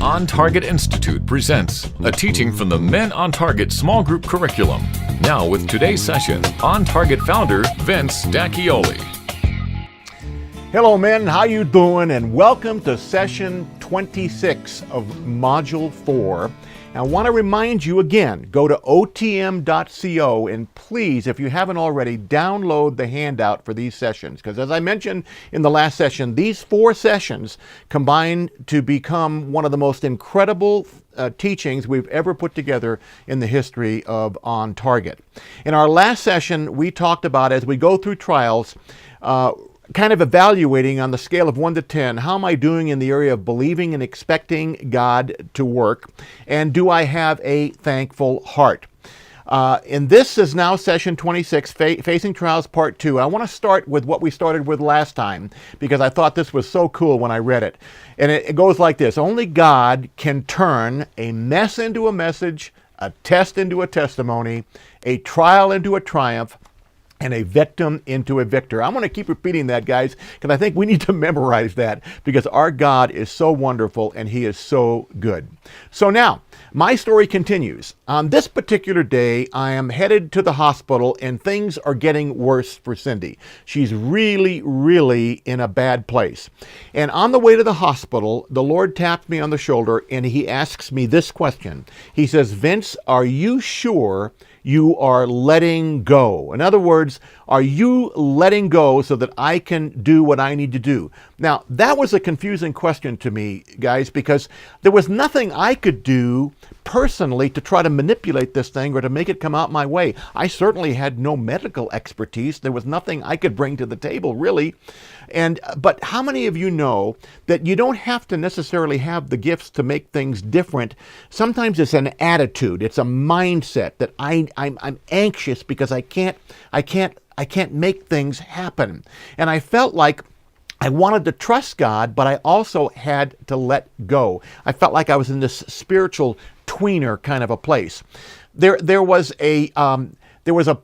On Target Institute presents a teaching from the Men on Target small group curriculum. Now with today's session, On Target founder Vince D'Acchioli. Hello men, how you doing? And welcome to session 26 of module 4. I want to remind you again, go to otm.co and please, if you haven't already, download the handout for these sessions. Because as I mentioned in the last session, these 4 sessions combine to become one of the most incredible teachings we've ever put together in the history of On Target. In our last session, we talked about, as we go through trials, kind of evaluating on the scale of 1 to 10, how am I doing in the area of believing and expecting God to work? And do I have a thankful heart? And this is now session 26, Facing Trials Part 2. I want to start with what we started with last time, because I thought this was so cool when I read it. And it goes like this: only God can turn a mess into a message, a test into a testimony, a trial into a triumph, and a victim into a victor. I'm going to keep repeating that, guys, because I think we need to memorize that, because our God is so wonderful and He is so good. So now, my story continues. On this particular day, I am headed to the hospital and things are getting worse for Cindy. She's really, really in a bad place. And on the way to the hospital, the Lord tapped me on the shoulder and He asks me this question. He says, "Vince, are you sure you are letting go? In other words, are you letting go so that I can do what I need to do?" Now, that was a confusing question to me, guys, because there was nothing I could do personally to try to manipulate this thing or to make it come out my way. I certainly had no medical expertise. There was nothing I could bring to the table, really. But how many of you know that you don't have to necessarily have the gifts to make things different? Sometimes it's an attitude, it's a mindset that I'm anxious because I can't make things happen. And I felt like I wanted to trust God, but I also had to let go. I felt like I was in this spiritual tweener kind of a place. There was a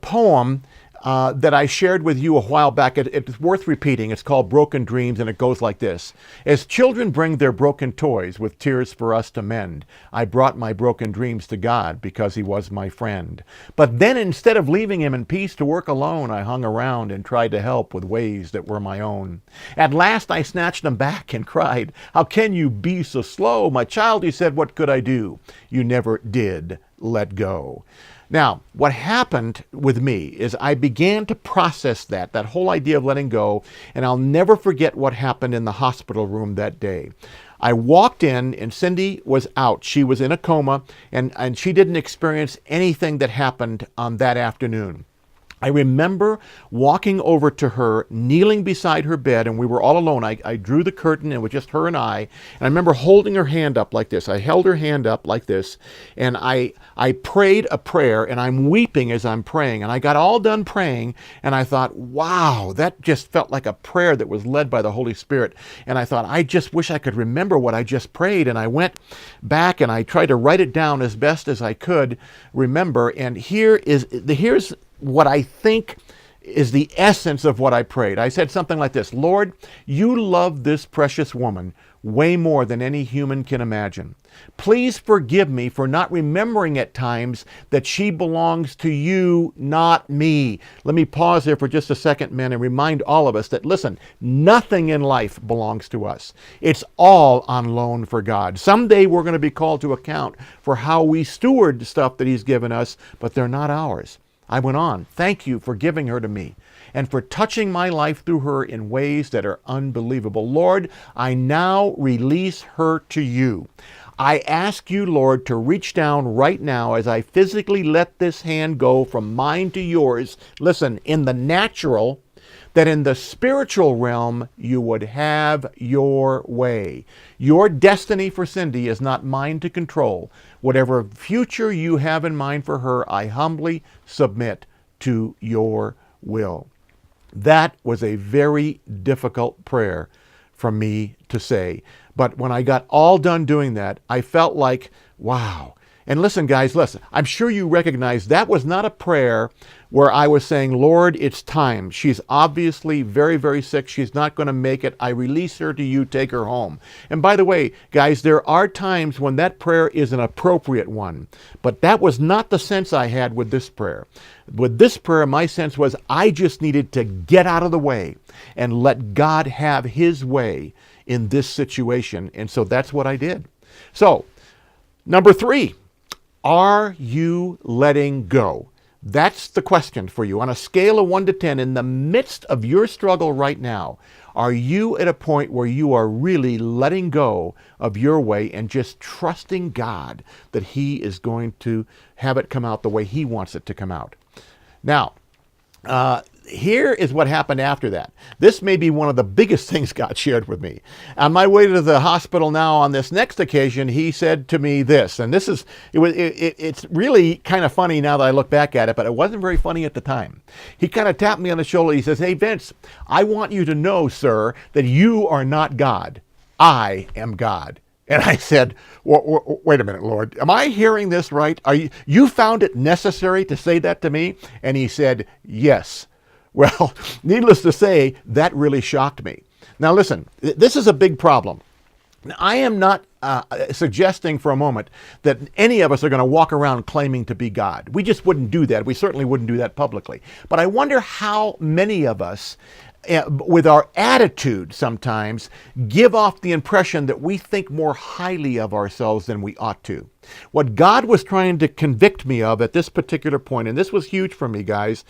poem that I shared with you a while back. It's worth repeating. It's called Broken Dreams, and it goes like this: "As children bring their broken toys with tears for us to mend, I brought my broken dreams to God because He was my friend. But then instead of leaving Him in peace to work alone, I hung around and tried to help with ways that were my own. At last I snatched them back and cried, 'How can you be so slow? My child,' He said, 'what could I do? You never did let go.'" Now, what happened with me is I began to process that whole idea of letting go, and I'll never forget what happened in the hospital room that day. I walked in and Cindy was out. She was in a coma, and she didn't experience anything that happened on that afternoon. I remember walking over to her, kneeling beside her bed, and we were all alone. I drew the curtain, and it was just her and I remember holding her hand up like this. I held her hand up like this, and I prayed a prayer, and I'm weeping as I'm praying. And I got all done praying, and I thought, wow, that just felt like a prayer that was led by the Holy Spirit. And I thought, I just wish I could remember what I just prayed. And I went back, and I tried to write it down as best as I could remember. And here's what I think is the essence of what I prayed. I said something like this: "Lord, you love this precious woman way more than any human can imagine. Please forgive me for not remembering at times that she belongs to you, not me." Let me pause there for just a second, men, and remind all of us that, listen, nothing in life belongs to us. It's all on loan for God. Someday we're going to be called to account for how we steward stuff that He's given us, but they're not ours. I went on, "Thank you for giving her to me and for touching my life through her in ways that are unbelievable. Lord, I now release her to you. I ask you, Lord, to reach down right now as I physically let this hand go from mine to yours. Listen, in the natural, that in the spiritual realm, you would have your way. Your destiny for Cindy is not mine to control. Whatever future you have in mind for her, I humbly submit to your will." That was a very difficult prayer for me to say. But when I got all done doing that, I felt like, wow, And listen, guys, listen. I'm sure you recognize that was not a prayer where I was saying, Lord, it's time. She's obviously very, very sick. She's not going to make it. I release her to you. Take her home. And by the way, guys, there are times when that prayer is an appropriate one. But that was not the sense I had with this prayer. With this prayer, my sense was I just needed to get out of the way and let God have his way in this situation. And so that's what I did. So, number 3. Are you letting go? That's the question for you. On a scale of 1 to 10, in the midst of your struggle right now, are you at a point where you are really letting go of your way and just trusting God that he is going to have it come out the way he wants it to come out? Now, here is what happened after that. This may be one of the biggest things God shared with me. On my way to the hospital now on this next occasion, he said to me this, and it's really kind of funny now that I look back at it, but it wasn't very funny at the time. He kind of tapped me on the shoulder. He says, "Hey, Vince, I want you to know, sir, that you are not God. I am God." And I said, wait a minute, Lord, am I hearing this right? You found it necessary to say that to me? And he said, yes. Well, needless to say, that really shocked me. Now listen, this is a big problem. Now, I am not suggesting for a moment that any of us are going to walk around claiming to be God. We just wouldn't do that. We certainly wouldn't do that publicly. But I wonder how many of us, with our attitude sometimes, give off the impression that we think more highly of ourselves than we ought to. What God was trying to convict me of at this particular point, and this was huge for me, guys,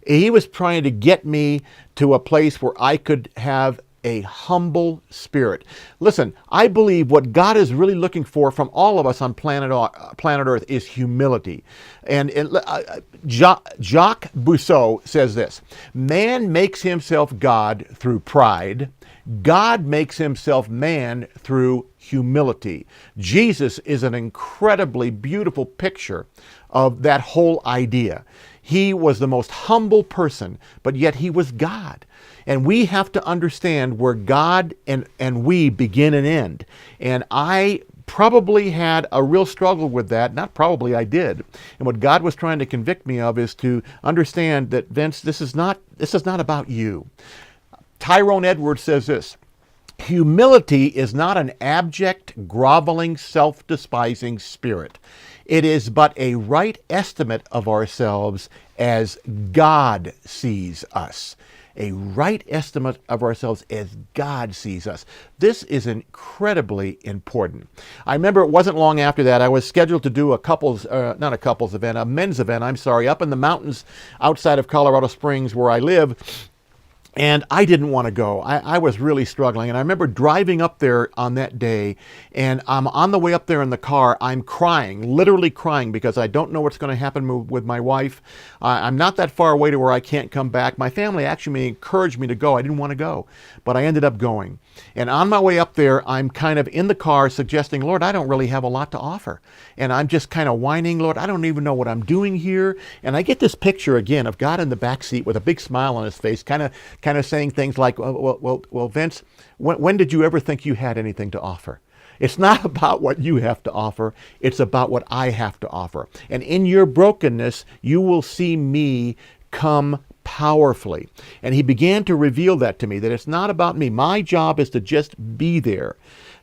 he was trying to get me to a place where I could have a humble spirit. Listen, I believe what God is really looking for from all of us on planet Earth is humility. And Jacques Bousseau says this: man makes himself God through pride. God makes himself man through humility. Jesus is an incredibly beautiful picture of that whole idea. He was the most humble person, but yet he was God. And we have to understand where God and we begin and end. And I probably had a real struggle with that. Not probably, I did. And what God was trying to convict me of is to understand that, Vince, this is not about you. Tyrone Edwards says this: humility is not an abject, groveling, self-despising spirit. It is but a right estimate of ourselves as God sees us. A right estimate of ourselves as God sees us. This is incredibly important. I remember it wasn't long after that I was scheduled to do a men's event, up in the mountains outside of Colorado Springs where I live. And I didn't want to go. I was really struggling. And I remember driving up there on that day, and I'm on the way up there in the car. I'm crying, literally crying, because I don't know what's going to happen with my wife. I'm not that far away to where I can't come back. My family actually encouraged me to go. I didn't want to go, but I ended up going. And on my way up there, I'm kind of in the car suggesting, Lord, I don't really have a lot to offer. And I'm just kind of whining, Lord, I don't even know what I'm doing here. And I get this picture again of God in the back seat with a big smile on his face, kind of saying things like, well, Vince, when did you ever think you had anything to offer? It's not about what you have to offer. It's about what I have to offer. And in your brokenness, you will see me come powerfully. And he began to reveal that to me, that it's not about me. My job is to just be there.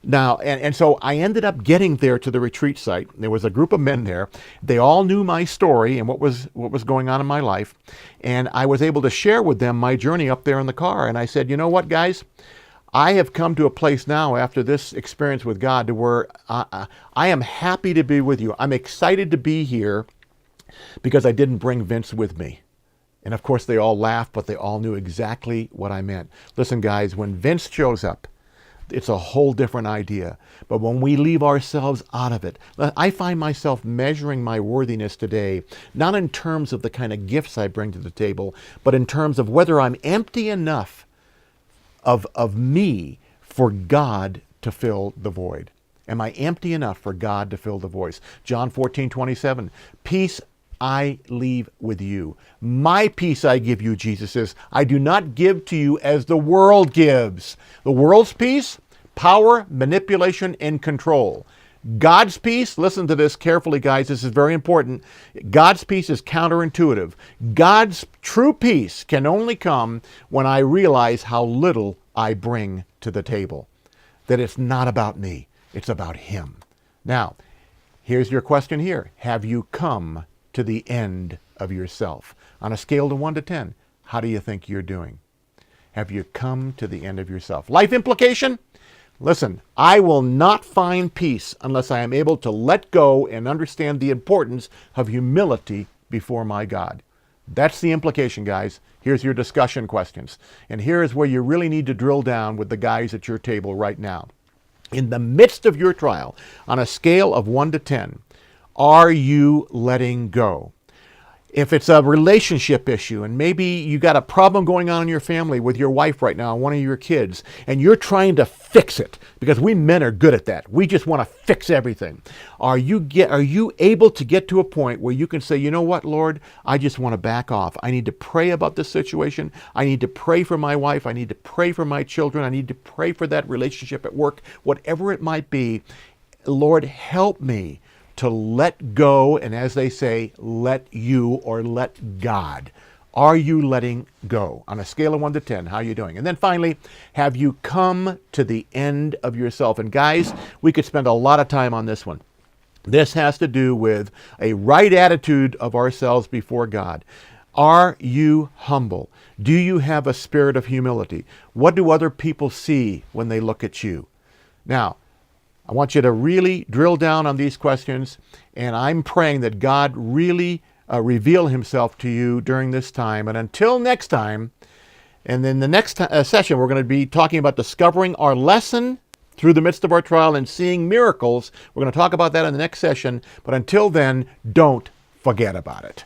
Now, and so I ended up getting there to the retreat site. There was a group of men there. They all knew my story and what was going on in my life. And I was able to share with them my journey up there in the car. And I said, you know what, guys? I have come to a place now after this experience with God to where I am happy to be with you. I'm excited to be here because I didn't bring Vince with me. And of course, they all laughed, but they all knew exactly what I meant. Listen, guys, when Vince shows up, it's a whole different idea. But when we leave ourselves out of it, I find myself measuring my worthiness today, not in terms of the kind of gifts I bring to the table, but in terms of whether I'm empty enough of me for God to fill the void. Am I empty enough for God to fill the void? John 14:27, peace I leave with you. My peace I give you, Jesus says. I do not give to you as the world gives. The world's peace, power, manipulation, and control. God's peace, listen to this carefully, guys. This is very important. God's peace is counterintuitive. God's true peace can only come when I realize how little I bring to the table. That it's not about me. It's about Him. Now, here's your question here. Have you come to the end of yourself? On a scale of 1 to 10, how do you think you're doing? Have you come to the end of yourself? Life implication? Listen, I will not find peace unless I am able to let go and understand the importance of humility before my God. That's the implication, guys. Here's your discussion questions. And here is where you really need to drill down with the guys at your table right now. In the midst of your trial, on a scale of 1 to 10, are you letting go? If it's a relationship issue and maybe you got a problem going on in your family with your wife right now, one of your kids, and you're trying to fix it, because we men are good at that. We just want to fix everything. Are you able to get to a point where you can say, you know what, Lord, I just want to back off. I need to pray about this situation. I need to pray for my wife. I need to pray for my children. I need to pray for that relationship at work, whatever it might be. Lord, help me to let go, and as they say, let you or let God. Are you letting go? On a scale of 1 to 10, how are you doing? And then finally, have you come to the end of yourself? And guys, we could spend a lot of time on this one. This has to do with a right attitude of ourselves before God. Are you humble? Do you have a spirit of humility? What do other people see when they look at you? Now, I want you to really drill down on these questions, and I'm praying that God really reveal Himself to you during this time. And until next time, and then the next session, we're going to be talking about discovering our lesson through the midst of our trial and seeing miracles. We're going to talk about that in the next session. But until then, don't forget about it.